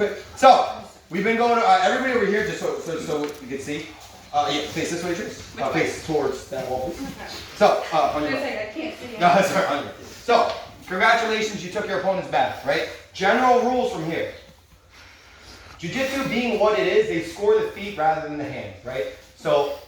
quick. So, we've been going, everybody over here, just so you can see. Yeah, face this way, Trace. Face towards that wall, please. So, on your I can't see. No, sorry, on your So, congratulations, you took your opponent's back, right? General rules from here. Jiu-jitsu being what it is, they score the feet rather than the hands, right? So,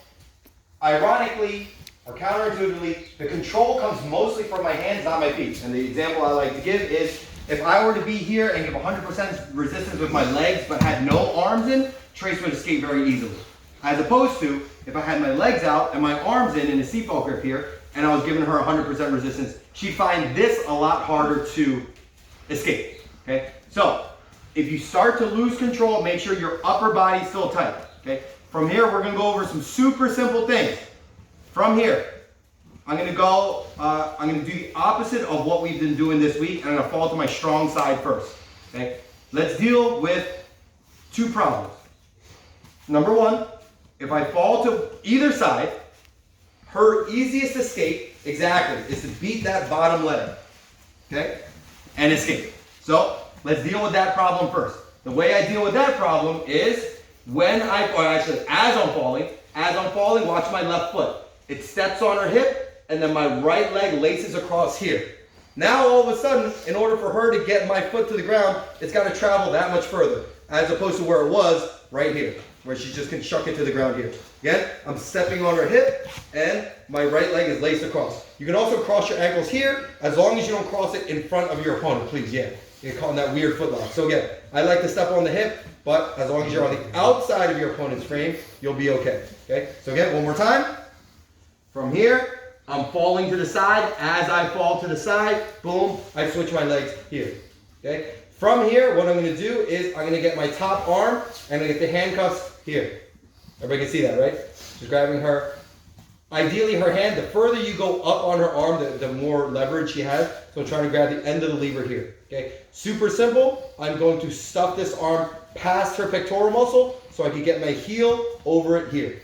ironically, or counterintuitively, the control comes mostly from my hands, not my feet. And the example I like to give is, if I were to be here and give 100% resistance with my legs, but had no arms in, Trace would escape very easily. As opposed to, if I had my legs out and my arms in a seatbelt grip here, and I was giving her 100% resistance, she'd find this a lot harder to escape, okay? So, if you start to lose control, make sure your upper body's still tight, okay? From here, we're gonna go over some super simple things. From here, I'm gonna do the opposite of what we've been doing this week, and I'm gonna fall to my strong side first, okay? Let's deal with two problems. Number one, if I fall to either side, her easiest escape, exactly, is to beat that bottom leg, okay? And escape. So, let's deal with that problem first. The way I deal with that problem is as I'm falling, watch my left foot. It steps on her hip, and then my right leg laces across here. Now, all of a sudden, in order for her to get my foot to the ground, it's got to travel that much further, as opposed to where it was right here, where she just can chuck it to the ground here. Again, I'm stepping on her hip, and my right leg is laced across. You can also cross your ankles here, as long as you don't cross it in front of your opponent, please, yeah. You're caught in that weird foot lock. So again, I like to step on the hip, but as long as you're on the outside of your opponent's frame, you'll be okay. Okay? So again, one more time. From here, I'm falling to the side. As I fall to the side, boom, I switch my legs here. Okay? From here, what I'm going to do is I'm going to get my top arm, and I'm going to get the handcuffs here. Everybody can see that, right? Just grabbing her. Ideally, her hand, the further you go up on her arm, the more leverage she has. So I'm trying to grab the end of the lever here. Okay? Super simple. I'm going to stuff this arm past her pectoral muscle so I can get my heel over it here.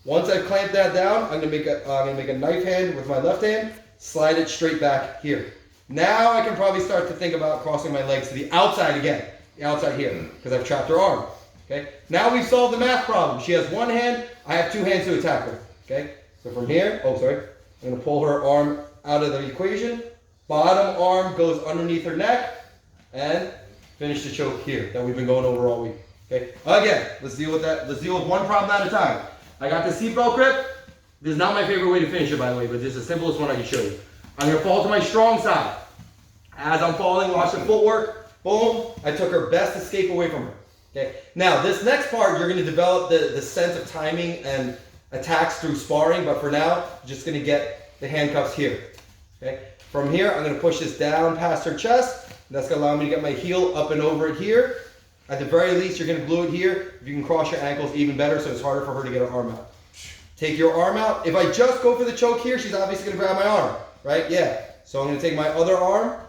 Once I've clamped that down, I'm going to make a knife hand with my left hand, slide it straight back here. Now I can probably start to think about crossing my legs to the outside again, the outside here, because I've trapped her arm. Okay? Now we've solved the math problem. She has one hand, I have two hands to attack her. Okay? So from here, I'm going to pull her arm out of the equation. Bottom arm goes underneath her neck, and finish the choke here that we've been going over all week. Okay? Again, let's deal with that. Let's deal with one problem at a time. I got the seatbelt grip. This is not my favorite way to finish it, by the way, but this is the simplest one I can show you. I'm going to fall to my strong side. As I'm falling, watch the footwork. Boom. I took her best escape away from her. Okay. Now, this next part, you're going to develop the sense of timing and attacks through sparring, but for now, you're just going to get the handcuffs here. Okay. From here, I'm going to push this down past her chest. And that's going to allow me to get my heel up and over it here. At the very least, you're going to glue it here. If you can cross your ankles, even better, so it's harder for her to get her arm out. Take your arm out. If I just go for the choke here, she's obviously going to grab my arm, right? Yeah. So I'm going to take my other arm,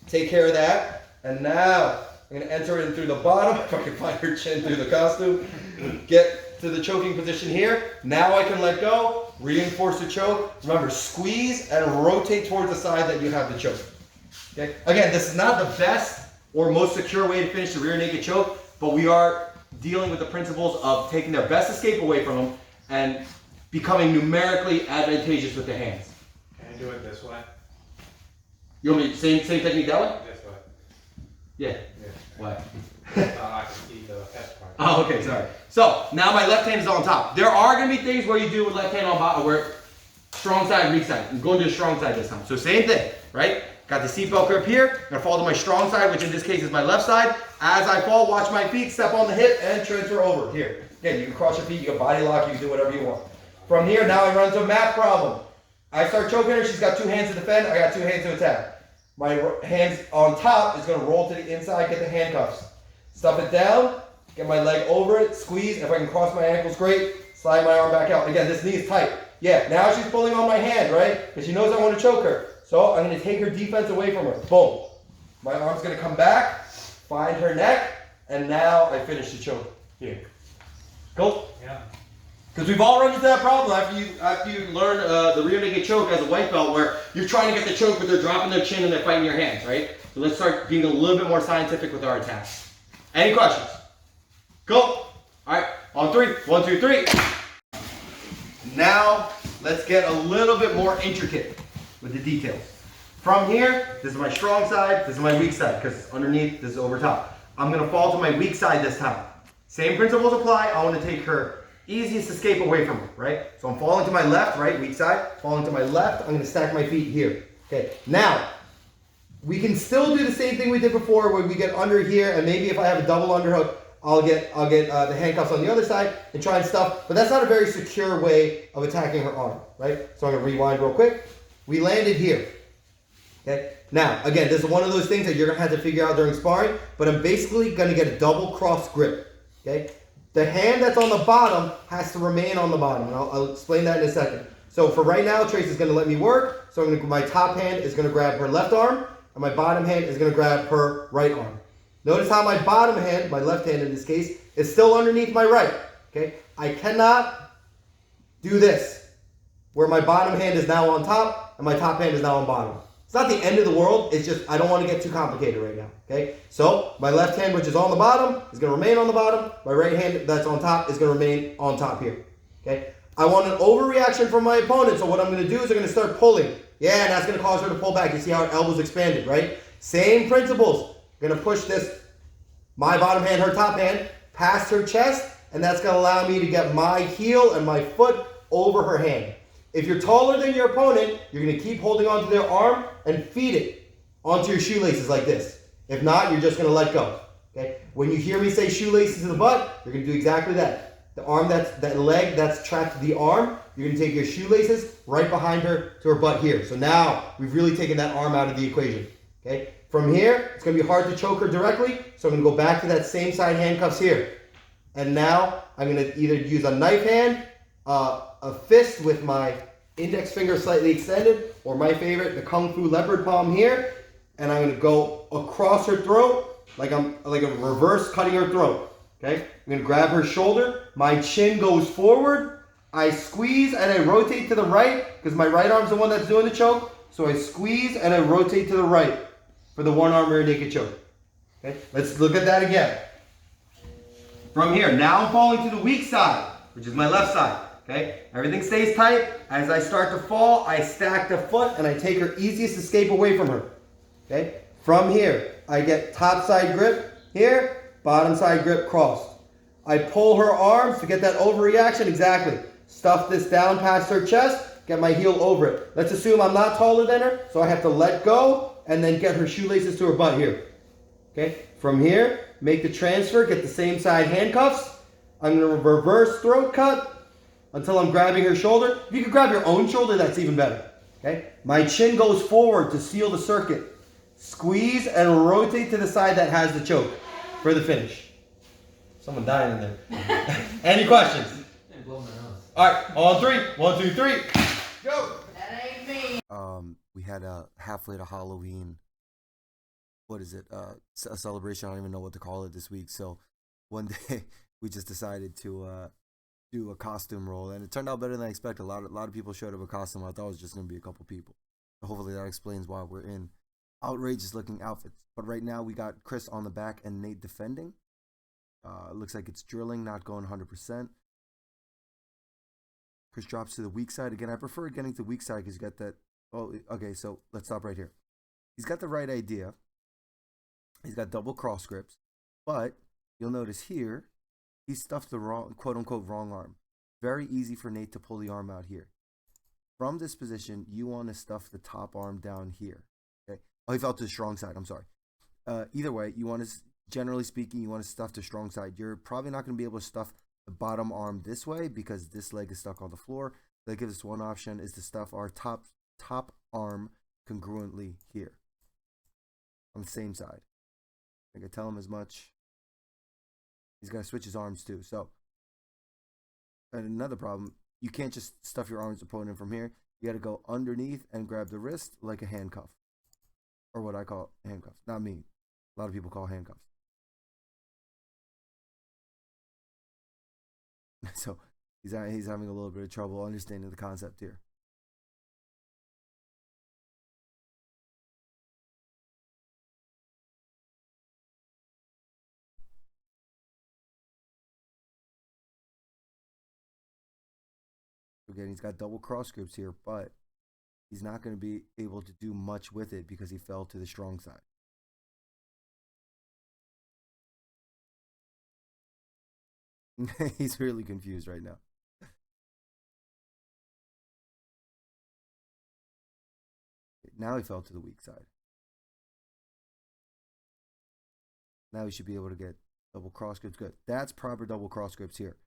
take care of that, and now I'm going to enter in through the bottom, if I can find her chin through the costume, get to the choking position here. Now I can let go, reinforce the choke. Remember, squeeze and rotate towards the side that you have the choke. Okay? Again, this is not the best or most secure way to finish the rear naked choke, but we are dealing with the principles of taking their best escape away from them and becoming numerically advantageous with the hands. Can I do it this way? You want me same technique that way? This way. Yeah. Yeah. Why? I can see the test part. Oh, okay, sorry. So now my left hand is on top. There are going to be things where you do with left hand on bottom, where strong side, weak side. I'm going to the strong side this time. So same thing, right? Got the seatbelt grip here. I'm going to fall to my strong side, which in this case is my left side. As I fall, watch my feet, step on the hip, and transfer over. Here. Again, you can cross your feet, you can body lock, you can do whatever you want. From here, now I run into a math problem. I start choking her, she's got two hands to defend, I got two hands to attack. My hands on top is going to roll to the inside, get the handcuffs. Stuff it down, get my leg over it, squeeze. If I can cross my ankles, great. Slide my arm back out. Again, this knee is tight. Yeah, now she's pulling on my hand, right? Because she knows I want to choke her. So I'm going to take her defense away from her. Boom. My arm's going to come back, find her neck, and now I finish the choke here. Cool? Yeah. Because we've all run into that problem after you learn the rear naked choke as a white belt, where you're trying to get the choke, but they're dropping their chin and they're fighting your hands, right? So let's start being a little bit more scientific with our attacks. Any questions? Go. All right, on three. 1, 2, 3. Now, let's get a little bit more intricate with the details. From here, this is my strong side, this is my weak side, because underneath, this is over top. I'm gonna fall to my weak side this time. Same principles apply. I want to take her easiest escape away from her, right? So I'm falling to my left, right, weak side. Falling to my left, I'm gonna stack my feet here. Okay, now, we can still do the same thing we did before where we get under here, and maybe if I have a double underhook, I'll get the handcuffs on the other side and try and stuff, but that's not a very secure way of attacking her arm, right? So I'm gonna rewind real quick. We landed here, okay? Now, again, this is one of those things that you're gonna have to figure out during sparring, but I'm basically gonna get a double cross grip, okay? The hand that's on the bottom has to remain on the bottom, and I'll explain that in a second. So for right now, Trace is gonna let me work, so my top hand is gonna grab her left arm, and my bottom hand is gonna grab her right arm. Notice how my bottom hand, my left hand in this case, is still underneath my right, okay? I cannot do this, where my bottom hand is now on top and my top hand is now on bottom. It's not the end of the world, it's just I don't want to get too complicated right now, okay? So my left hand, which is on the bottom, is going to remain on the bottom. My right hand that's on top is going to remain on top here, okay? I want an overreaction from my opponent, so what I'm going to do is I'm going to start pulling. Yeah, and that's going to cause her to pull back. You see how her elbow's expanded, right? Same principles. I'm going to push this, my bottom hand, her top hand, past her chest, and that's going to allow me to get my heel and my foot over her hand. If you're taller than your opponent, you're going to keep holding onto their arm and feed it onto your shoelaces like this. If not, you're just going to let go. Okay? When you hear me say shoelaces to the butt, you're going to do exactly that. The arm that leg that's trapped to the arm, you're going to take your shoelaces right behind her to her butt here. So now we've really taken that arm out of the equation. Okay? From here, it's going to be hard to choke her directly, so I'm going to go back to that same side handcuffs here. And now I'm going to either use a knife hand, a fist with my index finger slightly extended, or my favorite, the Kung Fu leopard palm here, and I'm going to go across her throat like a reverse cutting her throat. Okay? I'm going to grab her shoulder, my chin goes forward, I squeeze and I rotate to the right because my right arm's the one that's doing the choke, so I squeeze and I rotate to the right for the one arm rear naked choke. Okay? Let's look at that again. From here, now I'm falling to the weak side, which is my left side. Okay? Everything stays tight. As I start to fall, I stack the foot and I take her easiest escape away from her. Okay? From here, I get top side grip here, bottom side grip crossed. I pull her arms to get that overreaction, exactly. Stuff this down past her chest, get my heel over it. Let's assume I'm not taller than her, so I have to let go and then get her shoelaces to her butt here. Okay? From here, make the transfer, get the same side handcuffs. I'm going to reverse throat cut until I'm grabbing her shoulder. If you can grab your own shoulder, that's even better. Okay? My chin goes forward to seal the circuit. Squeeze and rotate to the side that has the choke for the finish. Someone dying in there. Any questions? All right, on three. 1, 2, 3. Go. That ain't me. We had a halfway to Halloween. What is it? A celebration. I don't even know what to call it this week. So one day we just decided to do a costume roll, and it turned out better than I expected. A lot of people showed up a costume. I thought it was just gonna be a couple people. So hopefully that explains why we're in outrageous looking outfits. But right now we got Chris on the back and Nate defending. It looks like it's drilling, not going 100%. Chris drops to the weak side. Again, I prefer getting to the weak side because you got that. Oh, okay, so let's stop right here. He's got the right idea. He's got double cross grips. But you'll notice here, he stuffed the wrong, quote unquote, wrong arm. Very easy for Nate to pull the arm out here. From this position, you want to stuff the top arm down here. Okay. Oh, he fell to the strong side. I'm sorry. Either way, you want to, generally speaking, you want to stuff the strong side. You're probably not going to be able to stuff the bottom arm this way because this leg is stuck on the floor. That gives us one option, is to stuff our top arm congruently here on the same side. I can tell him as much. He's got to switch his arms too. So, and another problem, you can't just stuff your arms opponent from here. You got to go underneath and grab the wrist like a handcuff, or what I call handcuffs. Not me. A lot of people call handcuffs. So he's having a little bit of trouble understanding the concept here. Again, he's got double cross grips here, but he's not going to be able to do much with it because he fell to the strong side. He's really confused right now. Now he fell to the weak side. Now he should be able to get double cross grips. Good. That's proper double cross grips here.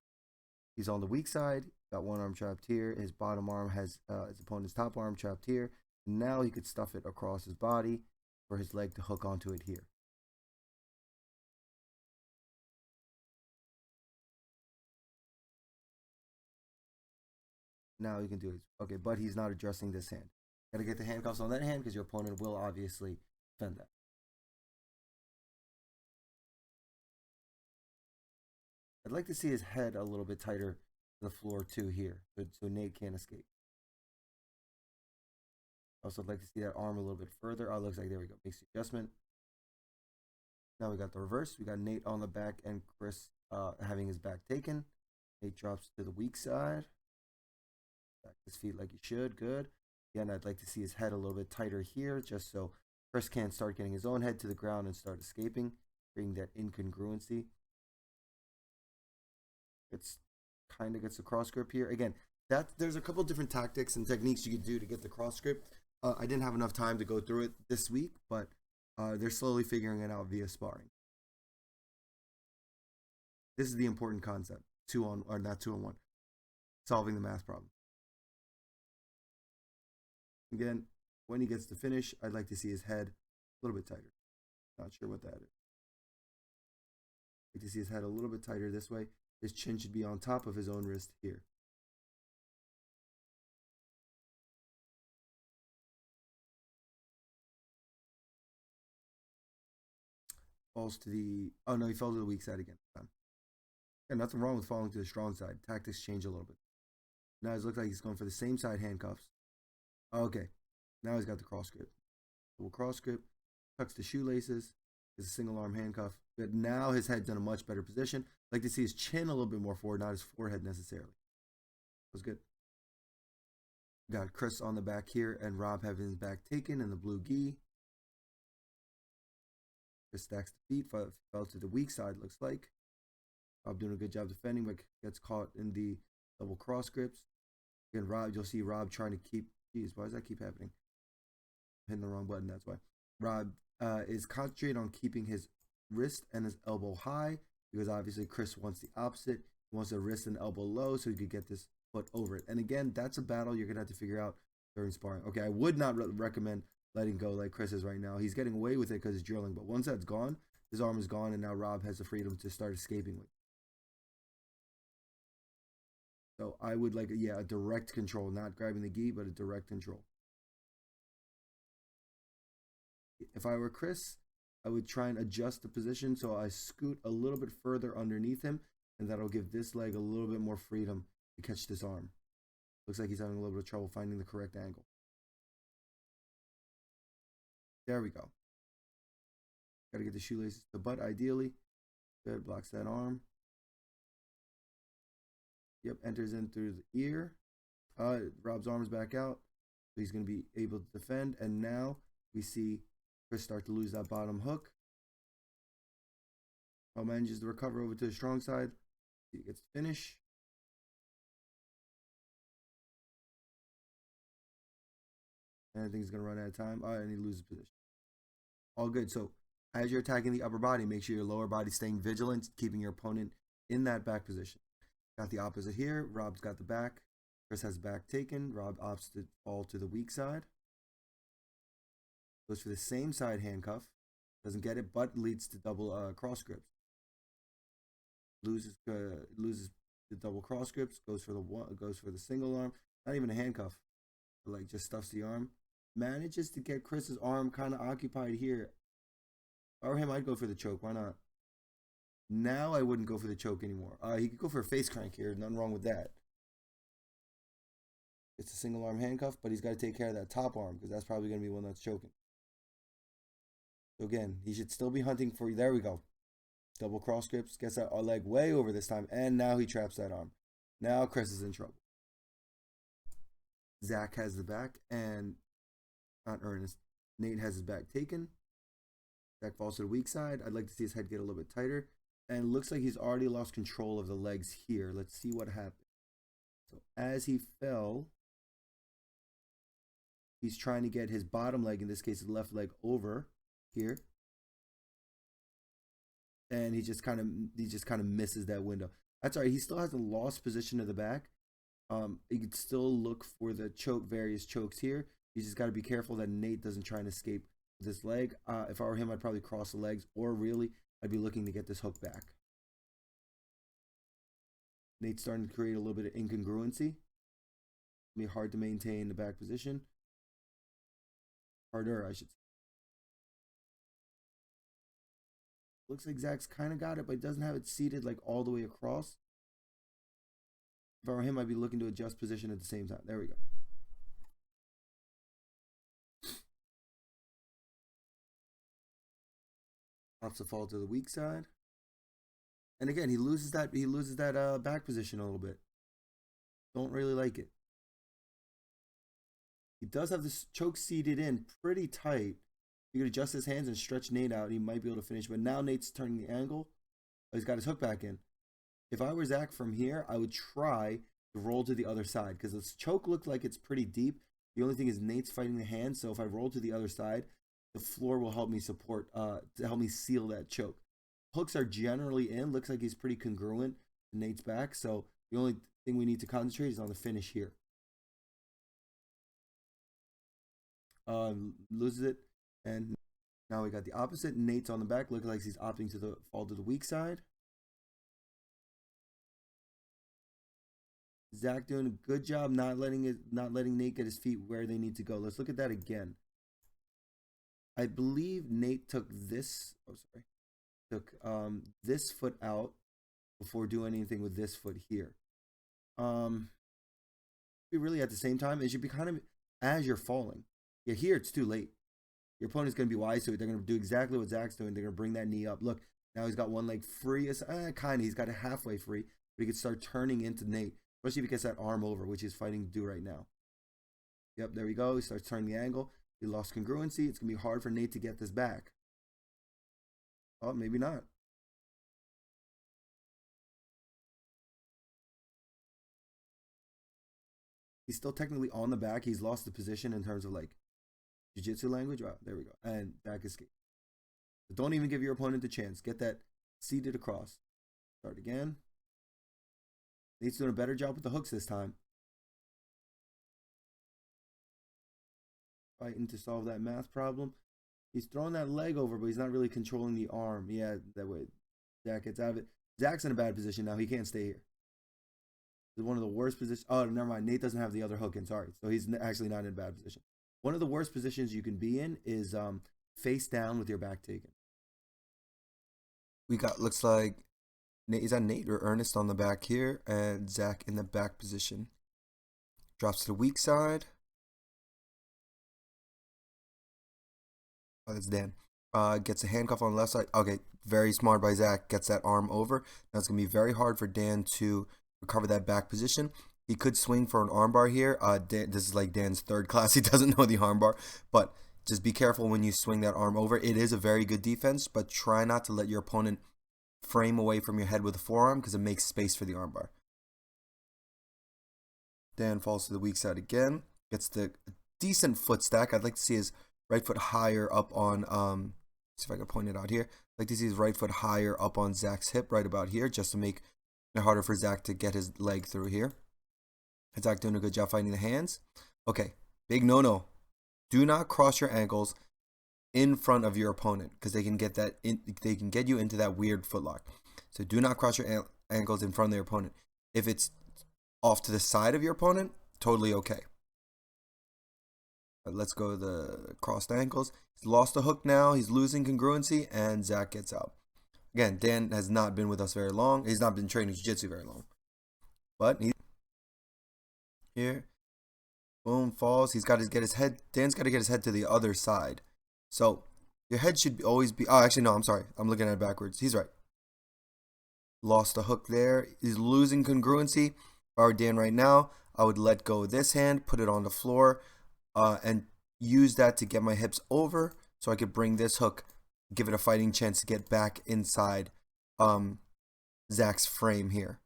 He's on the weak side. Got one arm trapped here. His bottom arm has his opponent's top arm trapped here. Now he could stuff it across his body for his leg to hook onto it here. Now he can do it. Okay, but he's not addressing this hand. Got to get the handcuffs on that hand because your opponent will obviously defend that. I'd like to see his head a little bit tighter to the floor too here, so Nate can't escape. Also, I'd like to see that arm a little bit further. Oh, looks like there we go. Makes the adjustment. Now we got the reverse. We got Nate on the back and Chris having his back taken. Nate drops to the weak side. Back his feet like he should. Good. Again, I'd like to see his head a little bit tighter here, just so Chris can't start getting his own head to the ground and start escaping, creating that incongruency. It's kind of gets the cross grip here. Again, there's a couple different tactics and techniques you could do to get the cross grip. I didn't have enough time to go through it this week, but they're slowly figuring it out via sparring. This is the important concept. 2-on, or not 2-on-1. Solving the math problem. Again, when he gets to finish, I'd like to see his head a little bit tighter. Not sure what that is. I'd like to see his head a little bit tighter this way. His chin should be on top of his own wrist here. Falls to the, oh no, he fell to the weak side again. Yeah, nothing wrong with falling to the strong side. Tactics change a little bit. Now it looks like he's going for the same side handcuffs. Okay, now he's got the cross grip. Double cross grip, tucks the shoelaces, is a single arm handcuff. But now his head's in a much better position. I'd like to see his chin a little bit more forward, not his forehead necessarily. That was good. Got Chris on the back here and Rob having his back taken in the blue gi. Chris stacks the feet, fell to the weak side, looks like. Rob doing a good job defending, but gets caught in the double cross grips. Again, Rob, you'll see Rob trying to keep, geez, why does that keep happening? I'm hitting the wrong button, that's why. Rob is concentrating on keeping his wrist and his elbow high, because obviously Chris wants the opposite. He wants the wrist and elbow low so he could get this foot over it. And again, that's a battle you're going to have to figure out during sparring. Okay, I would not recommend letting go like Chris is right now. He's getting away with it because he's drilling, but once that's gone, his arm is gone, and now Rob has the freedom to start escaping with. So I would like, a direct control, not grabbing the gi, but a direct control. If I were Chris, I would try and adjust the position so I scoot a little bit further underneath him, and that'll give this leg a little bit more freedom to catch this arm. Looks like he's having a little bit of trouble finding the correct angle. There we go. Got to get the shoelaces to the butt, ideally. Good, blocks that arm. Yep, enters in through the ear. Rob's arm is back out. So he's going to be able to defend. And now we see Chris start to lose that bottom hook. Rob manages to recover over to the strong side. He gets to finish. And I think he's going to run out of time. And he loses position. All good. So as you're attacking the upper body, make sure your lower body's staying vigilant, keeping your opponent in that back position. Got the opposite here. Rob's got the back. Chris has back taken. Rob opts to fall to the weak side. Goes for the same side handcuff. Doesn't get it, but leads to double cross grips. Loses the double cross grips. Goes for the single arm. Not even a handcuff. But like just stuffs the arm. Manages to get Chris's arm kind of occupied here. Or him, I'd go for the choke. Why not? Now I wouldn't go for the choke anymore. He could go for a face crank here. Nothing wrong with that. It's a single arm handcuff, but he's got to take care of that top arm because that's probably going to be one that's choking. So again, he should still be hunting for, there we go. Double cross grips, gets that leg way over this time, and now he traps that arm. Now Chris is in trouble. Zach has the back, and not Ernest. Nate has his back taken. Zach falls to the weak side. I'd like to see his head get a little bit tighter. And it looks like he's already lost control of the legs here. Let's see what happened. So as he fell, he's trying to get his bottom leg, in this case his left leg, over here. And he just kind of misses that window. That's all right. He still hasn't lost position of the back. You could still look for the various chokes here. You just got to be careful that Nate doesn't try and escape this leg. If I were him, I'd probably cross the legs, or really, I'd be looking to get this hook back. Nate's starting to create a little bit of incongruency. It's gonna be hard to maintain the back position. Harder, I should say. Looks like Zach's kind of got it, but he doesn't have it seated like all the way across. If I were him, I'd be looking to adjust position at the same time. There we go. Opts the fall to the weak side. And again, he loses that back position a little bit. Don't really like it. He does have this choke seated in pretty tight. You could adjust his hands and stretch Nate out. He might be able to finish. But now Nate's turning the angle. Oh, he's got his hook back in. If I were Zach from here, I would try to roll to the other side, because this choke looked like it's pretty deep. The only thing is Nate's fighting the hand. So if I roll to the other side, the floor will help me support, to help me seal that choke. Hooks are generally in. Looks like he's pretty congruent to Nate's back. So the only thing we need to concentrate is on the finish here. Loses it. And now we got the opposite. Nate's on the back. Looks like he's opting to fall to the weak side. Zach doing a good job not letting Nate get his feet where they need to go. Let's look at that again. I believe Nate took this. Took this foot out before doing anything with this foot here. Really at the same time, it should be kind of as you're falling. Yeah, here it's too late. Your opponent's going to be wise, so they're going to do exactly what Zach's doing. They're going to bring that knee up. Look, now he's got one leg free. Kind of. He's got it halfway free, but he can start turning into Nate, especially if he gets that arm over, which he's fighting to do right now. Yep, there we go. He starts turning the angle. He lost congruency. It's going to be hard for Nate to get this back. Oh, maybe not. He's still technically on the back. He's lost the position in terms of like jiu-jitsu language. Wow, there we go. And back escape. But don't even give your opponent a chance. Get that seated across. Start again. Nate's doing a better job with the hooks this time. Fighting to solve that math problem. He's throwing that leg over, but he's not really controlling the arm. Yeah, that way Zach gets out of it. Zach's in a bad position now. He can't stay here. It's one of the worst positions. Oh, never mind. Nate doesn't have the other hook in. Sorry. So he's actually not in a bad position. One of the worst positions you can be in is face down with your back taken. We got, looks like, is that Nate or Ernest on the back here? And Zach in the back position. Drops to the weak side. Oh, that's Dan. Gets a handcuff on the left side. Okay, very smart by Zach. Gets that arm over. Now it's going to be very hard for Dan to recover that back position. He could swing for an armbar here. This is like Dan's third class. He doesn't know the armbar. But just be careful when you swing that arm over. It is a very good defense, but try not to let your opponent frame away from your head with a forearm, because it makes space for the armbar. Dan falls to the weak side again. Gets the decent foot stack. I'd like to see his right foot higher up on, see if I can point it out here. I'd like to see his right foot higher up on Zach's hip, right about here, just to make it harder for Zach to get his leg through here. Zach doing a good job fighting the hands. Okay, big no-no. Do not cross your ankles in front of your opponent, because they can get that they can get you into that weird footlock. So do not cross your ankles in front of their opponent. If it's off to the side of your opponent, totally okay. But let's go to the crossed ankles. He's lost the hook now. He's losing congruency, and Zach gets out. Again, Dan has not been with us very long. He's not been training jiu-jitsu very long. But he here, boom, falls. He's got to get his head. Dan's got to get his head to the other side. So your head should always be. Oh, actually, no. I'm sorry. I'm looking at it backwards. He's right. Lost the hook there. He's losing congruency. If I were Dan right now, I would let go of this hand, put it on the floor, and use that to get my hips over so I could bring this hook, give it a fighting chance to get back inside Zach's frame here.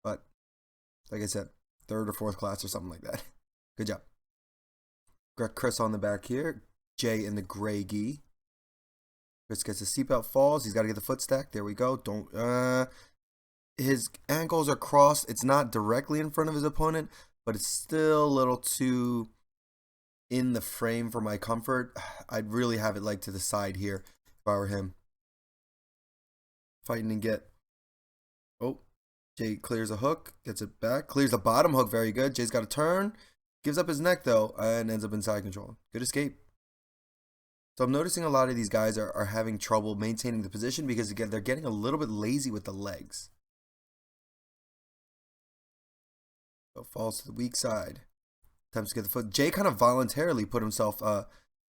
But like I said, third or fourth class or something like that. Good job. Got Chris on the back here. Jay in the gray gi. Chris gets his seatbelt, falls. He's got to get the foot stack. There we go. Don't. His ankles are crossed. It's not directly in front of his opponent, but it's still a little too in the frame for my comfort. I'd really have it like to the side here if I were him. Fighting and get. Oh, Jay clears a hook, gets it back, clears the bottom hook. Very good. Jay's got a turn. Gives up his neck though, and ends up in side control. Good escape. So I'm noticing a lot of these guys are having trouble maintaining the position because again, they're getting a little bit lazy with the legs. So falls to the weak side. Attempts to get the foot. Jay kind of voluntarily put himself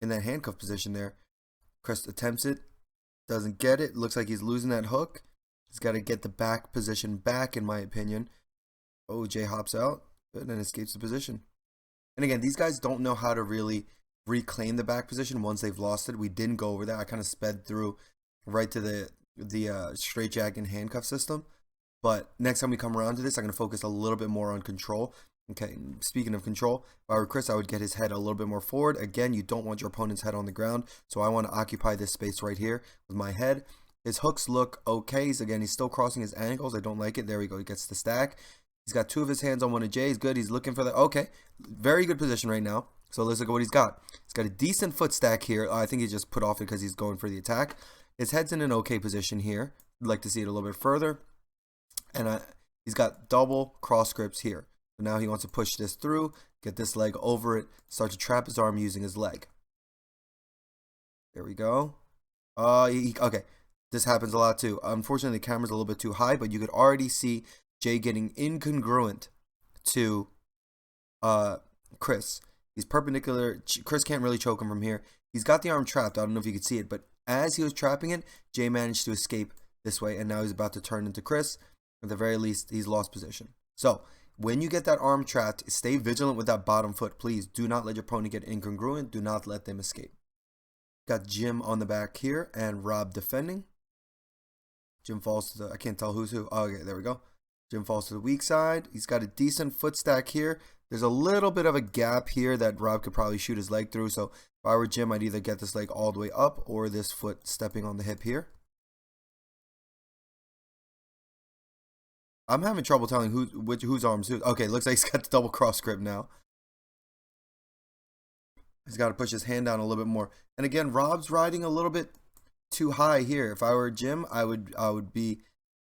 in that handcuff position there. Chris attempts it. Doesn't get it. Looks like he's losing that hook. He's got to get the back position back, in my opinion. Oh, Jay hops out. Good, and escapes the position. And again, these guys don't know how to really reclaim the back position once they've lost it. We didn't go over that. I kind of sped through right to the straight jack and handcuff system. But next time we come around to this, I'm going to focus a little bit more on control. Okay, speaking of control, if I were Chris, I would get his head a little bit more forward. Again, you don't want your opponent's head on the ground, so I want to occupy this space right here with my head. His hooks look okay. He's still crossing his ankles. I don't like it. There we go. He gets the stack. He's got two of his hands on one of Jay's. Good. He's looking for the... Okay. Very good position right now. So let's look at what he's got. He's got a decent foot stack here. I think he just put off it because he's going for the attack. His head's in an okay position here. I'd like to see it a little bit further. And he's got double cross grips here. So now he wants to push this through, get this leg over it, start to trap his arm using his leg. There we go. Okay. This happens a lot too. Unfortunately, the camera's a little bit too high, but you could already see Jay getting incongruent to Chris. He's perpendicular. Chris can't really choke him from here. He's got the arm trapped. I don't know if you could see it, but as he was trapping it, Jay managed to escape this way, and now he's about to turn into Chris. At the very least, he's lost position. So when you get that arm trapped, stay vigilant with that bottom foot. Please do not let your opponent get incongruent. Do not let them escape. Got Jim on the back here and Rob defending. Jim falls to the... I can't tell who's who. Oh, okay, there we go. Jim falls to the weak side. He's got a decent foot stack here. There's a little bit of a gap here that Rob could probably shoot his leg through. So if I were Jim, I'd either get this leg all the way up or this foot stepping on the hip here. I'm having trouble telling whose arms who. Okay, looks like he's got the double cross grip now. He's got to push his hand down a little bit more. And again, Rob's riding a little bit too high here. If I were Jim, I would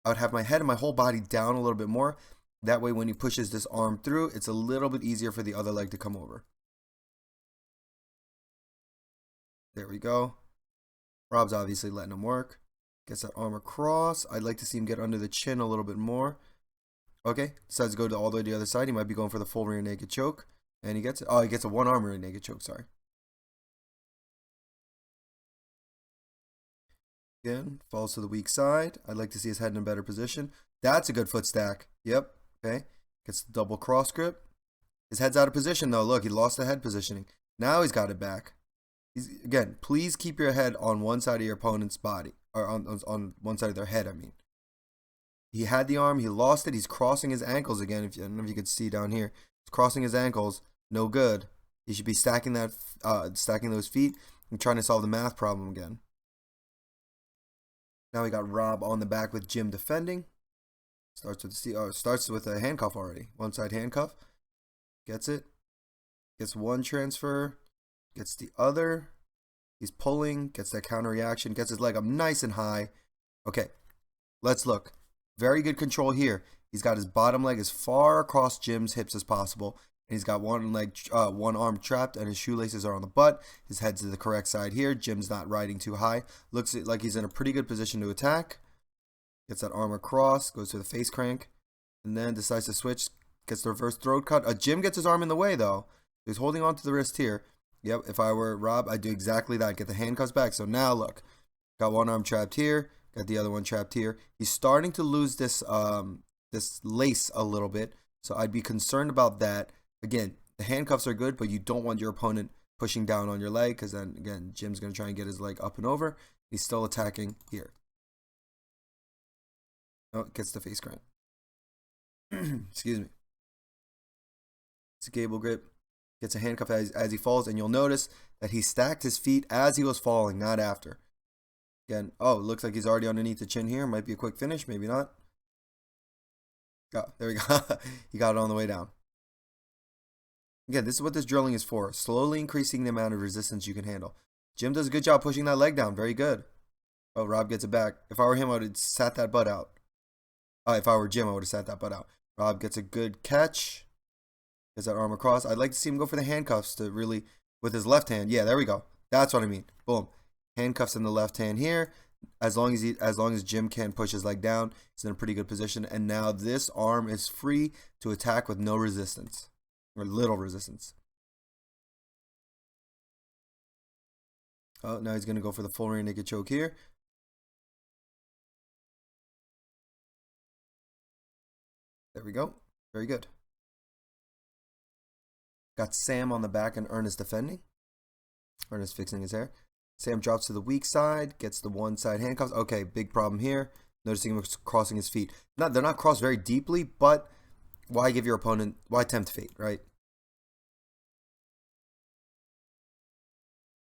have my head and my whole body down a little bit more. That way when he pushes this arm through, it's a little bit easier for the other leg to come over. There we go. Rob's obviously letting him work. Gets that arm across. I'd like to see him get under the chin a little bit more. Okay, decides to go all the way to the other side. He might be going for the full rear naked choke. And he gets it. Oh, he gets a one arm rear naked choke, sorry. Again, falls to the weak side. I'd like to see his head in a better position. That's a good foot stack. Yep. Okay. Gets the double cross grip. His head's out of position though. Look, he lost the head positioning. Now he's got it back. Again, please keep your head on one side of your opponent's body. Or on one side of their head, I mean. He had the arm. He lost it. He's crossing his ankles again. I don't know if you could see down here. He's crossing his ankles. No good. He should be stacking those feet and trying to solve the math problem again. Now we got Rob on the back with Jim defending. Starts with a handcuff already. One side handcuff. Gets it. Gets one transfer. Gets the other. He's pulling. Gets that counter reaction. Gets his leg up nice and high. Okay. Let's look. Very good control here. He's got his bottom leg as far across Jim's hips as possible. And he's got one arm trapped, and his shoelaces are on the butt. His head's to the correct side here. Jim's not riding too high. Looks like he's in a pretty good position to attack. Gets that arm across, goes to the face crank, and then decides to switch. Gets the reverse throat cut. Jim gets his arm in the way, though. He's holding on to the wrist here. Yep, if I were Rob, I'd do exactly that. Get the handcuffs back. So now, look. Got one arm trapped here. Got the other one trapped here. He's starting to lose this lace a little bit. So I'd be concerned about that. Again, the handcuffs are good, but you don't want your opponent pushing down on your leg, because then again, Jim's going to try and get his leg up and over. He's still attacking here. Oh, gets the face grant. Excuse me. It's a gable grip. Gets a handcuff as he falls, and you'll notice that he stacked his feet as he was falling, not after. Again, oh, it looks like he's already underneath the chin here. Might be a quick finish, maybe not. Oh, there we go. He got it on the way down. Again, this is what this drilling is for. Slowly increasing the amount of resistance you can handle. Jim does a good job pushing that leg down. Very good. Oh, Rob gets it back. If I were him, I would have sat that butt out. If I were Jim, I would have sat that butt out. Rob gets a good catch. Gets that arm across. I'd like to see him go for the handcuffs to really, with his left hand. Yeah, there we go. That's what I mean. Boom. Handcuffs in the left hand here. As long as Jim can push his leg down, he's in a pretty good position. And now this arm is free to attack with no resistance. Or little resistance. Oh, now he's going to go for the full rear naked choke here. There we go. Very good. Got Sam on the back and Ernest defending. Ernest fixing his hair. Sam drops to the weak side, gets the one side handcuffs. Okay, big problem here. Noticing him crossing his feet. They're not crossed very deeply, but why give your opponent, why tempt fate, right?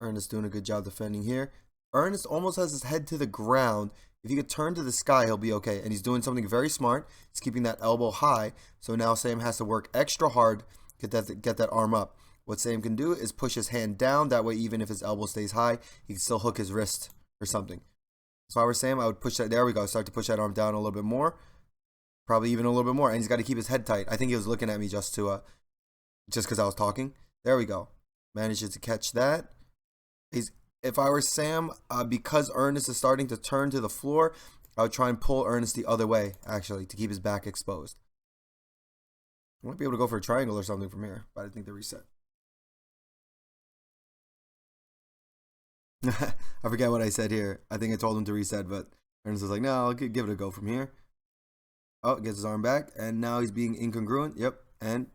Ernest doing a good job defending here. Ernest almost has his head to the ground. If he could turn to the sky, he'll be okay. And he's doing something very smart. He's keeping that elbow high. So now Sam has to work extra hard, get that arm up. What Sam can do is push his hand down. That way, even if his elbow stays high, he can still hook his wrist or something. So if I were Sam, I would push that. There we go. Start to push that arm down a little bit more. Probably even a little bit more. And he's got to keep his head tight. I think he was looking at me just because I was talking. There we go. Manages to catch that. If I were Sam, because Ernest is starting to turn to the floor, I would try and pull Ernest the other way, actually, to keep his back exposed. I might be able to go for a triangle or something from here, but I think they reset. I forget what I said here. I think I told him to reset, but Ernest was like, no, I'll give it a go from here. Oh, gets his arm back, and now he's being incongruent. Yep, and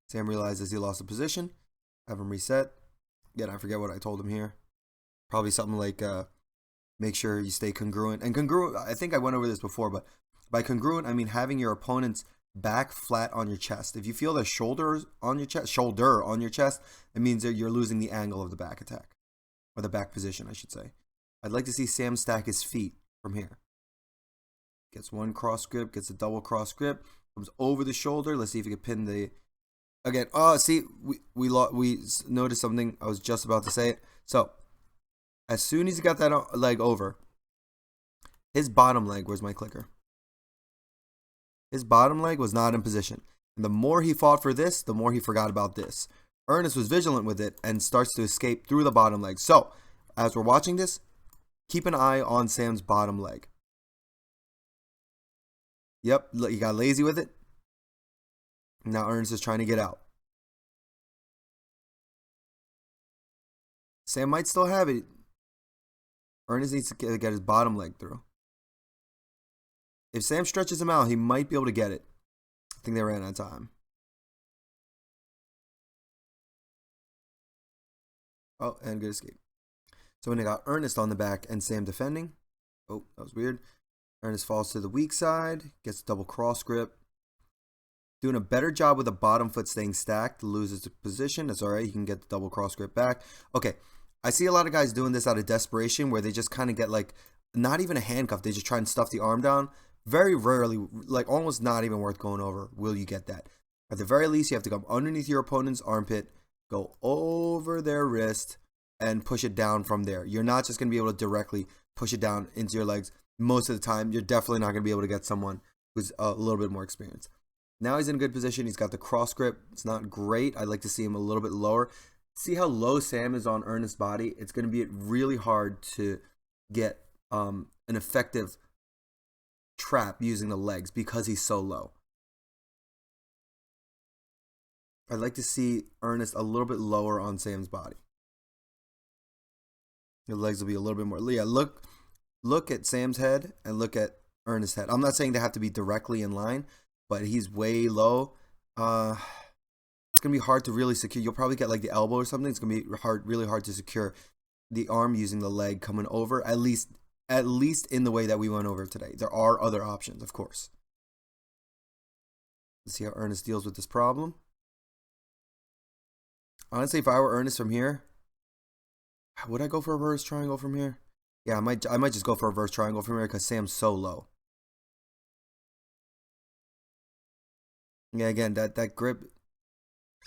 Sam realizes he lost the position. Have him reset. Again, I forget what I told him here. Probably something like make sure you stay congruent. And congruent, I think I went over this before, but by congruent, I mean having your opponent's back flat on your chest. If you feel the shoulder on your chest, it means that you're losing the angle of the back attack. Or the back position, I should say. I'd like to see Sam stack his feet from here. Gets one cross grip, gets a double cross grip, comes over the shoulder. Let's see if he can pin the... Again, see, we noticed something. I was just about to say it. So, as soon as he got that leg over, his bottom leg, where's my clicker? His bottom leg was not in position. And the more he fought for this, the more he forgot about this. Ernest was vigilant with it and starts to escape through the bottom leg. So, as we're watching this, keep an eye on Sam's bottom leg. Yep, he got lazy with it. Now Ernest is trying to get out. Sam might still have it. Ernest needs to get his bottom leg through. If Sam stretches him out, he might be able to get it. I think they ran out of time. Oh, and good escape. So when they got Ernest on the back and Sam defending. Oh, that was weird. Ernest falls to the weak side. Gets a double cross grip. Doing a better job with the bottom foot staying stacked. Loses the position. That's alright. He can get the double cross grip back. Okay. I see a lot of guys doing this out of desperation where they just kind of get like, not even a handcuff. They just try and stuff the arm down. Very rarely, like almost not even worth going over, will you get that. At the very least, you have to come underneath your opponent's armpit, go over their wrist, and push it down from there. You're not just going to be able to directly push it down into your legs. Most of the time, you're definitely not going to be able to get someone who's a little bit more experienced. Now he's in a good position. He's got the cross grip. It's not great. I'd like to see him a little bit lower. See how low Sam is on Ernest's body? It's going to be really hard to get an effective trap using the legs because he's so low. I'd like to see Ernest a little bit lower on Sam's body. Your legs will be a little bit more. Yeah, look at Sam's head and look at Ernest's head. I'm not saying they have to be directly in line, but he's way low. It's gonna be hard to really secure. You'll probably get like the elbow or something. It's gonna be hard, really hard to secure the arm using the leg coming over. At least in the way that we went over today. There are other options, of course. Let's see how Ernest deals with this problem. Honestly, if I were Ernest from here, would I go for a reverse triangle from here? Yeah, I might just go for a reverse triangle from here because Sam's so low. Yeah, again, that grip,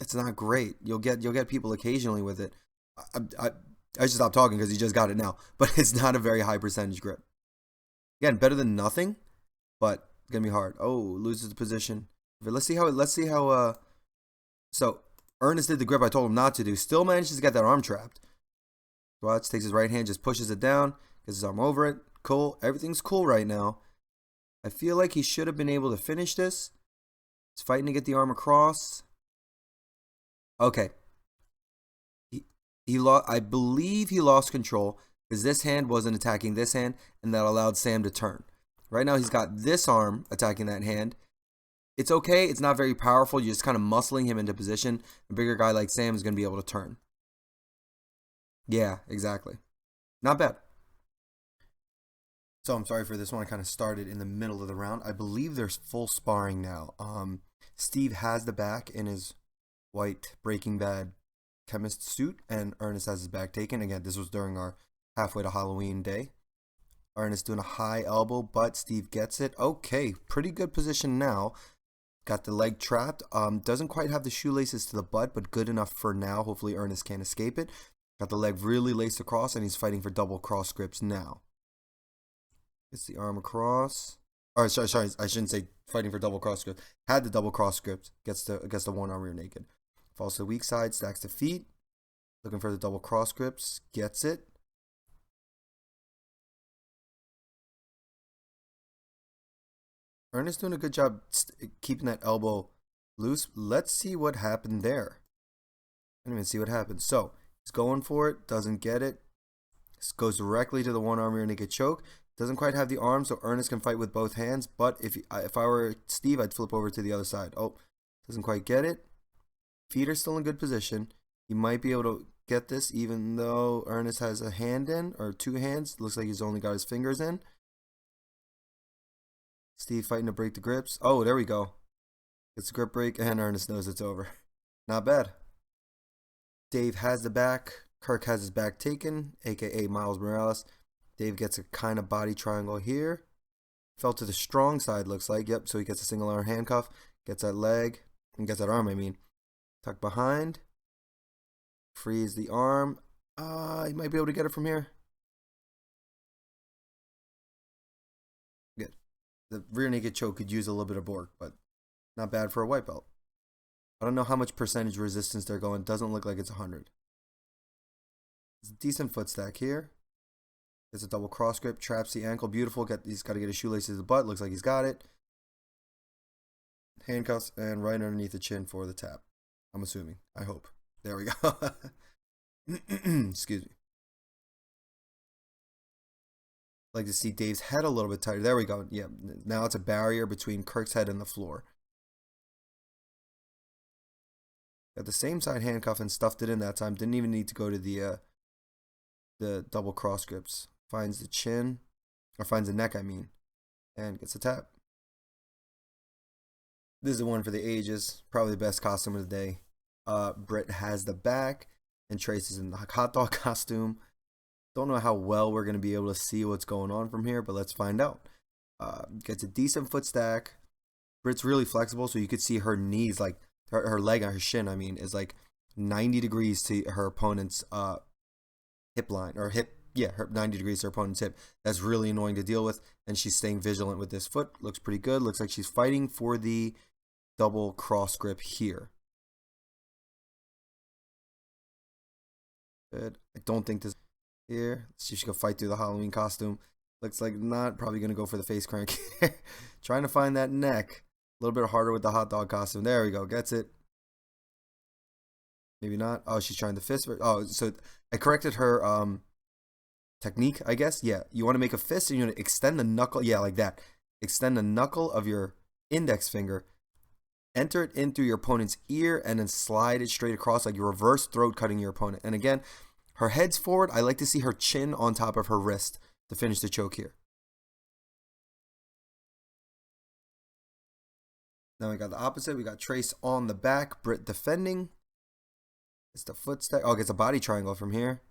it's not great. You'll get people occasionally with it. I should stop talking because you just got it now. But it's not a very high percentage grip. Again, better than nothing, but it's gonna be hard. Oh, loses the position. Let's see how. So Ernest did the grip I told him not to do. Still manages to get that arm trapped. Watch, takes his right hand, just pushes it down, gets his arm over it. Cool. Everything's cool right now. I feel like he should have been able to finish this. He's fighting to get the arm across. Okay. He lost. I believe he lost control because this hand wasn't attacking this hand, and that allowed Sam to turn. Right now, he's got this arm attacking that hand. It's okay. It's not very powerful. You're just kind of muscling him into position. A bigger guy like Sam is going to be able to turn. Yeah, exactly. Not bad. So I'm sorry for this one. I kind of started in the middle of the round. I believe there's full sparring now. Steve has the back in his white Breaking Bad chemist suit, and Ernest has his back taken. Again, this was during our halfway to Halloween day. Ernest doing a high elbow, but Steve gets it. Okay, pretty good position now. Got the leg trapped. Doesn't quite have the shoelaces to the butt, but good enough for now. Hopefully Ernest can't escape it. Got the leg really laced across, and he's fighting for double cross grips now. Gets the arm across. Or sorry, I shouldn't say fighting for double cross grips. Had the double cross grips. Gets the one arm rear naked. Falls to the weak side, stacks the feet. Looking for the double cross grips. Gets it. Ernest doing a good job keeping that elbow loose. Let's see what happened there. I didn't even see what happened. So, he's going for it. Doesn't get it. This goes directly to the one arm rear naked choke. Doesn't quite have the arm, so Ernest can fight with both hands. But if I were Steve, I'd flip over to the other side. Oh, doesn't quite get it. Feet are still in good position. He might be able to get this even though Ernest has a hand in, or two hands. Looks like he's only got his fingers in. Steve fighting to break the grips. Oh, there we go. Gets the grip break, and Ernest knows it's over. Not bad. Dave has the back. Kirk has his back taken, aka Miles Morales. Dave gets a kind of body triangle here. Fell to the strong side, looks like. Yep, so he gets a single arm handcuff. Gets that leg. And gets that arm, I mean. Tuck behind. Frees the arm. He might be able to get it from here. Good. The rear naked choke could use a little bit of work, but not bad for a white belt. I don't know how much percentage resistance they're going. Doesn't look like it's 100. It's a decent foot stack here. Gets a double cross grip. Traps the ankle. Beautiful. He's got to get his shoelaces to the butt. Looks like he's got it. Handcuffs and right underneath the chin for the tap. I'm assuming. I hope. There we go. Excuse me. Like to see Dave's head a little bit tighter. There we go. Yeah. Now it's a barrier between Kirk's head and the floor. Got the same side handcuff and stuffed it in that time. Didn't even need to go to the double cross grips. Finds the chin, or finds the neck, I mean, and gets a tap. This is the one for the ages. Probably the best costume of the day. Britt has the back, and Trace is in the hot dog costume. Don't know how well we're going to be able to see what's going on from here, but let's find out. Gets a decent foot stack. Britt's really flexible, so you could see her knees, like her leg on her shin, I mean, is like 90 degrees to her opponent's hip line, or hip, yeah, her 90 degrees to her opponent's hip. That's really annoying to deal with, and she's staying vigilant with this foot. Looks pretty good. Looks like she's fighting for the double cross grip here. Good. I don't think this here. Let's see if she can fight through the Halloween costume. Looks like not. Probably going to go for the face crank. Trying to find that neck. A little bit harder with the hot dog costume. There we go. Gets it. Maybe not. Oh, she's trying to fist. Oh, so I corrected her technique, I guess. Yeah, you want to make a fist and you want to extend the knuckle. Yeah, like that. Extend the knuckle of your index finger enter it in through your opponent's ear and then slide it straight across like you're reverse throat cutting your opponent. And again, her head's forward. I like to see her chin on top of her wrist to finish the choke here. Now we got the opposite. We got Trace on the back, Britt defending. It's the foot stack. Oh, it gets a body triangle from here.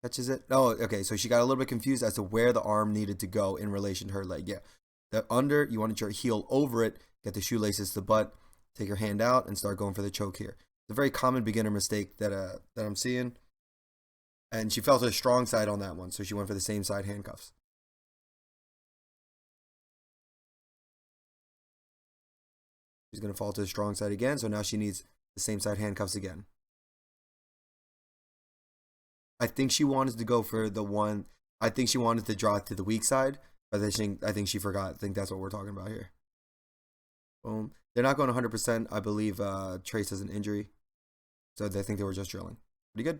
Catches it. Oh, okay. So she got a little bit confused as to where the arm needed to go in relation to her leg. Yeah. The under, you wanted your heel over it, get the shoelaces to the butt, take your hand out, and start going for the choke here. It's a very common beginner mistake that I'm seeing. And she fell to the strong side on that one, so she went for the same side handcuffs. She's going to fall to the strong side again, so now she needs the same side handcuffs again. I think she wanted to go for the one. I think she wanted to draw it to the weak side, but I think she forgot. I think that's what we're talking about here. Boom. They're not going 100%. I believe Trace has an injury, so they think they were just drilling. Pretty good.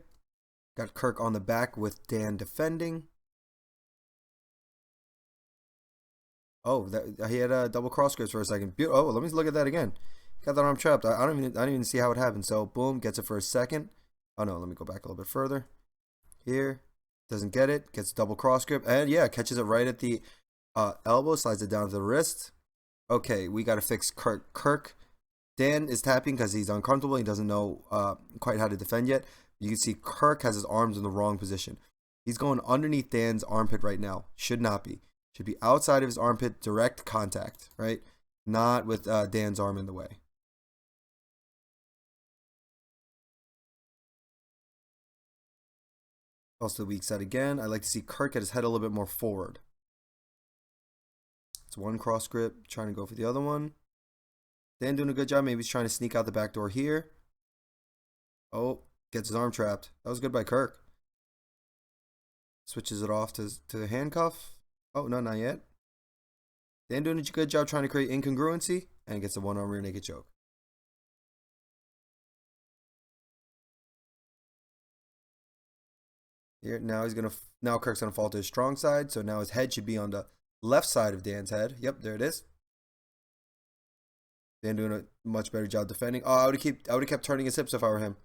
Got Kirk on the back with Dan defending. Oh, he had a double cross grips for a second. Oh, let me look at that again. Got that arm trapped. I don't even see how it happened. So boom, gets it for a second. Oh no, let me go back a little bit further. Here, doesn't get it. Gets double cross grip, and yeah, catches it right at the elbow. Slides it down to the wrist. Okay, we got to fix Kirk. Dan is tapping because he's uncomfortable. He doesn't know quite how to defend yet. You can see Kirk has his arms in the wrong position. He's going underneath Dan's armpit right now. Should not be. Should be outside of his armpit, direct contact, right? Not with Dan's arm in the way. Also the weak side again. I like to see Kirk get his head a little bit more forward. It's one cross grip, trying to go for the other one. Dan doing a good job. Maybe he's trying to sneak out the back door here. Oh, gets his arm trapped. That was good by Kirk. Switches it off to the handcuff. Oh, no, not yet. Dan doing a good job trying to create incongruency and gets a one-arm rear naked choke. Here, now Kirk's gonna fall to his strong side, so now his head should be on the left side of Dan's head. Yep, there it is. Dan doing a much better job defending. Oh, I would have kept turning his hips if I were him.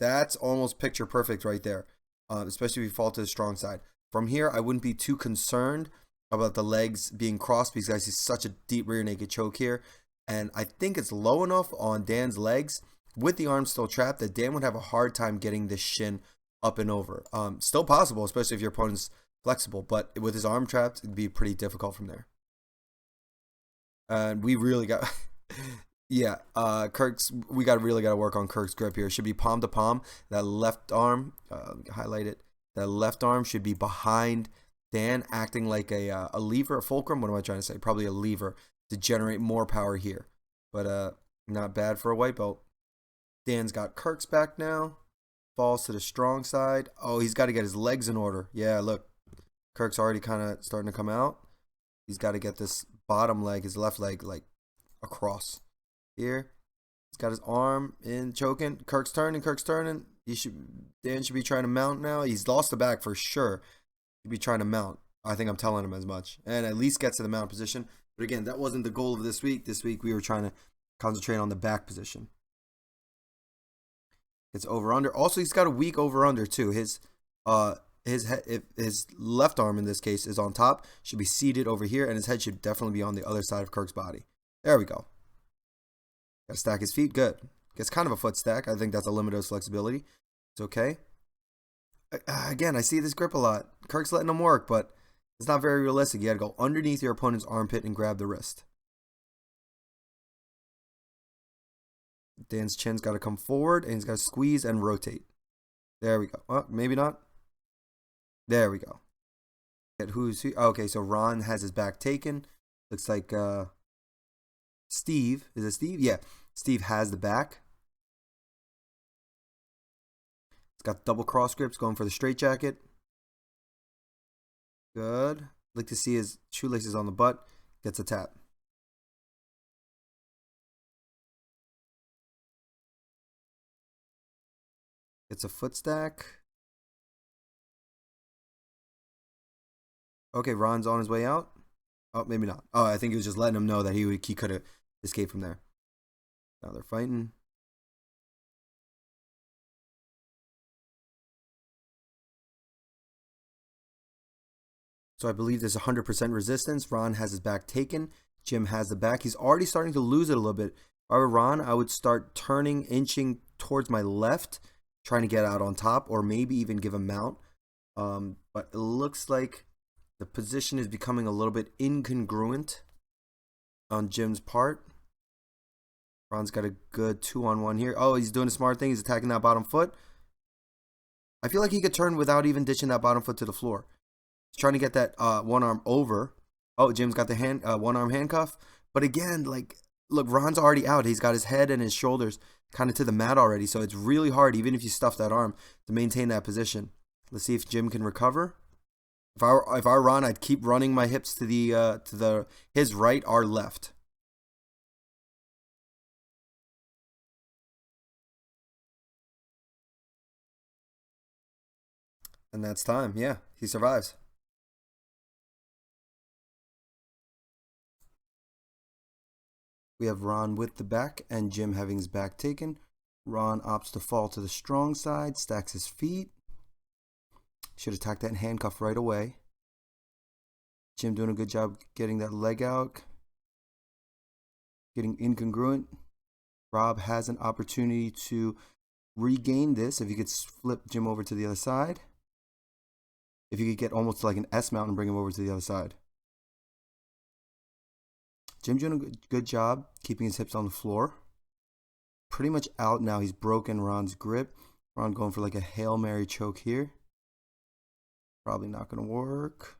That's almost picture perfect right there, especially if you fall to the strong side. From here, I wouldn't be too concerned about the legs being crossed because I see such a deep rear naked choke here, and I think it's low enough on Dan's legs with the arm still trapped that Dan would have a hard time getting this shin up and over. Still possible, especially if your opponent's flexible, but with his arm trapped, it'd be pretty difficult from there. And we really got, yeah, we really got to work on Kirk's grip here. It should be palm to palm. That left arm, highlight it. That left arm should be behind Dan, acting like a lever, a fulcrum. What am I trying to say? Probably a lever to generate more power here. But not bad for a white belt. Dan's got Kirk's back now. Falls to the strong side. Oh, he's got to get his legs in order. Yeah, look. Kirk's already kind of starting to come out. He's got to get this bottom leg, his left leg, like across. Here. He's got his arm in choking. Kirk's turning. Dan should be trying to mount now. He's lost the back for sure. He'd be trying to mount. I think I'm telling him as much. And at least get to the mount position. But again, that wasn't the goal of this week. This week we were trying to concentrate on the back position. It's over under. Also, he's got a weak over under too. His left arm in this case is on top, should be seated over here, and his head should definitely be on the other side of Kirk's body. There we go. Got to stack his feet. Good. Gets kind of a foot stack. I think that's a limit of his flexibility. It's okay. Again, I see this grip a lot. Kirk's letting him work, but it's not very realistic. You got to go underneath your opponent's armpit and grab the wrist. Dan's chin's got to come forward, and he's got to squeeze and rotate. There we go. Oh, maybe not. There we go. Who's he? Okay, so Ron has his back taken. Looks like Steve. Is it Steve? Yeah. Steve has the back. It's got double cross grips going for the straight jacket. Good. Like to see his shoelaces on the butt. Gets a tap. It's a foot stack. Okay, Ron's on his way out. Oh, maybe not. Oh, I think he was just letting him know that he could have escaped from there. Now they're fighting. So I believe there's 100% resistance. Ron has his back taken. Jim has the back. He's already starting to lose it a little bit. If I were Ron, I would start turning, inching towards my left, trying to get out on top, or maybe even give a mount. But it looks like the position is becoming a little bit incongruent on Jim's part. Ron's got a good 2-on-1 here. Oh, he's doing a smart thing. He's attacking that bottom foot. I feel like he could turn without even ditching that bottom foot to the floor. He's trying to get that one arm over. Oh, Jim's got the one arm handcuff. But again, like, look, Ron's already out. He's got his head and his shoulders kind of to the mat already. So it's really hard, even if you stuff that arm, to maintain that position. Let's see if Jim can recover. If I were Ron, I'd keep running my hips to his right, our left. And that's time. Yeah, he survives. We have Ron with the back and Jim having his back taken. Ron opts to fall to the strong side, stacks his feet. Should attack that handcuff right away. Jim doing a good job getting that leg out. Getting incongruent. Rob has an opportunity to regain this if he could flip Jim over to the other side. If you could get almost like an S mount and bring him over to the other side. Jim doing a good job keeping his hips on the floor. Pretty much out now. He's broken Ron's grip. Ron going for like a Hail Mary choke here. Probably not going to work.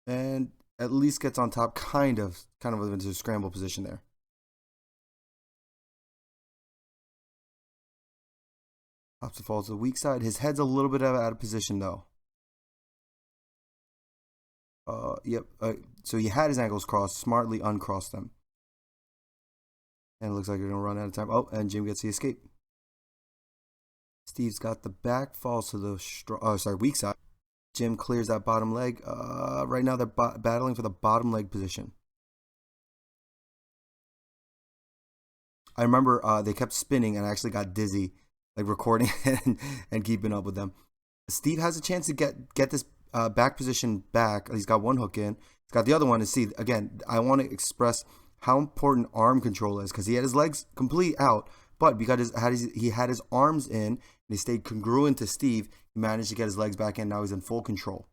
And at least gets on top, kind of into a scramble position there. Opts to fall to the weak side. His head's a little bit out of position though. Yep. So he had his ankles crossed, smartly uncrossed them. And it looks like they're going to run out of time. Oh, and Jim gets the escape. Steve's got the back, falls to the weak side. Jim clears that bottom leg. Right now they're battling for the bottom leg position. I remember they kept spinning and I actually got dizzy, like recording and keeping up with them. Steve has a chance to get this back position back. He's got one hook in. He's got the other one. And see, again, I want to express how important arm control is because he had his legs complete out, but because he had his arms in and he stayed congruent to Steve, he managed to get his legs back in. Now he's in full control.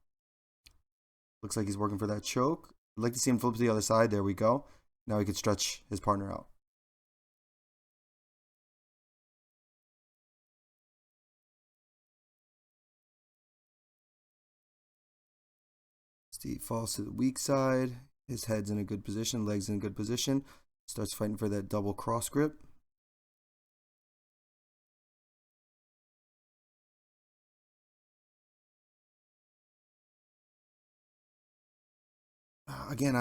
Looks like he's working for that choke. I'd like to see him flip to the other side. There we go. Now he could stretch his partner out. Steve falls to the weak side. His head's in a good position, legs in a good position. Starts fighting for that double cross grip. Again,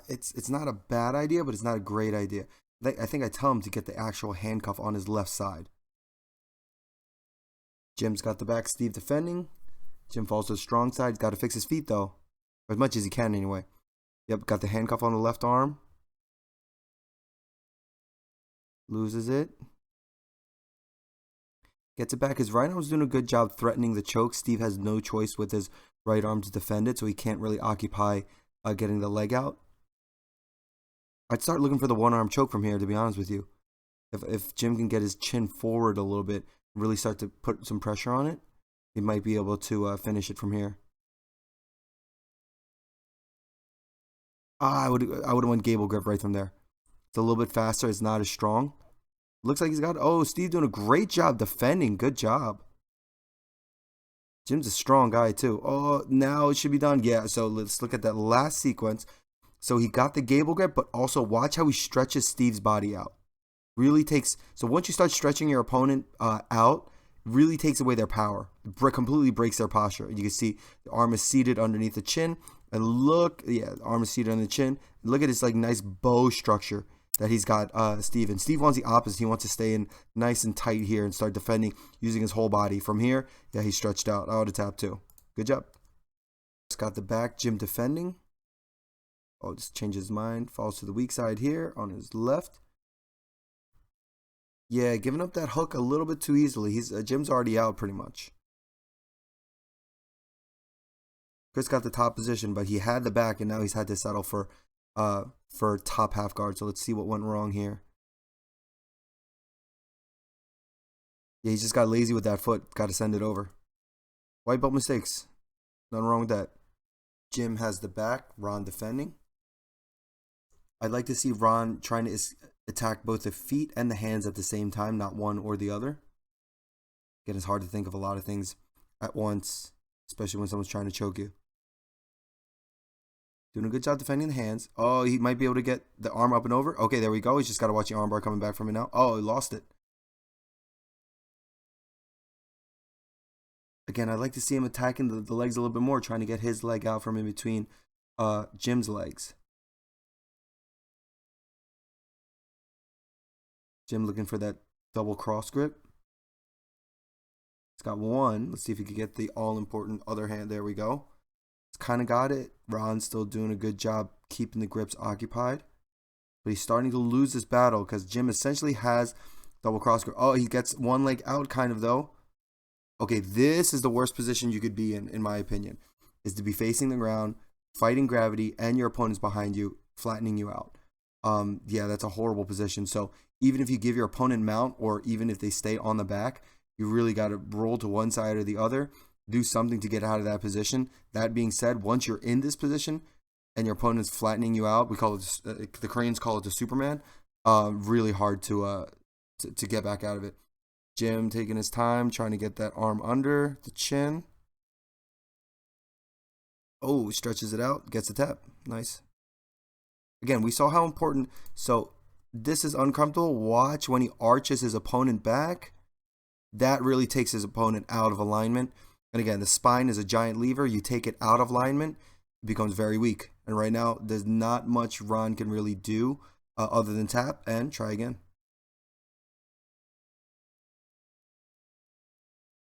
it's not a bad idea, but it's not a great idea. I think I tell him to get the actual handcuff on his left side. Jim's got the back, Steve defending. Jim falls to the strong side. He's got to fix his feet though, as much as he can anyway. Yep, got the handcuff on the left arm. Loses it. Gets it back. His right arm's doing a good job threatening the choke. Steve has no choice with his right arm to defend it, so he can't really occupy getting the leg out. I'd start looking for the one arm choke from here, to be honest with you. If Jim can get his chin forward a little bit, really start to put some pressure on it, he might be able to finish it from here. I would have went gable grip right from there. It's a little bit faster. It's not as strong. Looks like he's got... Oh, Steve doing a great job defending. Good job. Jim's a strong guy too. Oh, now it should be done. Yeah, so let's look at that last sequence. So he got the gable grip, but also watch how he stretches Steve's body out. Really takes... So once you start stretching your opponent out, really takes away their power. Completely breaks their posture. You can see the arm is seated underneath the chin. And look, yeah, the arm is seated on the chin. Look at this like nice bow structure that he's got Steve. And Steve wants the opposite. He wants to stay in nice and tight here and start defending using his whole body. From here, yeah, he's stretched out. I would have tapped too. Good job. Just got the back. Jim defending. Oh, just changes his mind. Falls to the weak side here on his left. Yeah, giving up that hook a little bit too easily. Jim's already out pretty much. Chris got the top position, but he had the back, and now he's had to settle for top half guard. So let's see what went wrong here. Yeah, he just got lazy with that foot. Got to send it over. White belt mistakes. Nothing wrong with that. Jim has the back. Ron defending. I'd like to see Ron trying to attack both the feet and the hands at the same time, not one or the other. Again, it's hard to think of a lot of things at once, especially when someone's trying to choke you. Doing a good job defending the hands. Oh, he might be able to get the arm up and over. Okay, there we go. He's just got to watch the arm bar coming back from it now. Oh, he lost it. Again, I'd like to see him attacking the legs a little bit more, trying to get his leg out from in between Jim's legs. Jim looking for that double cross grip. He's got one. Let's see if he can get the all-important other hand. There we go. He's kind of got it. Ron's still doing a good job keeping the grips occupied. But he's starting to lose this battle because Jim essentially has double cross grip. Oh, he gets one leg out kind of though. Okay, this is the worst position you could be in my opinion, is to be facing the ground, fighting gravity, and your opponent's behind you, flattening you out. Yeah, that's a horrible position. So even if you give your opponent mount, or even if they stay on the back, you really got to roll to one side or the other, do something to get out of that position. That being said, once you're in this position and your opponent's flattening you out, we call it, the Koreans call it the Superman, really hard to get back out of it. Jim taking his time, trying to get that arm under the chin. Oh, stretches it out, gets a tap. Nice. Again, we saw how important. So this is uncomfortable. Watch when he arches his opponent back. That really takes his opponent out of alignment. And again, the spine is a giant lever. You take it out of alignment, it becomes very weak. And right now, there's not much Ron can really do other than tap and try again.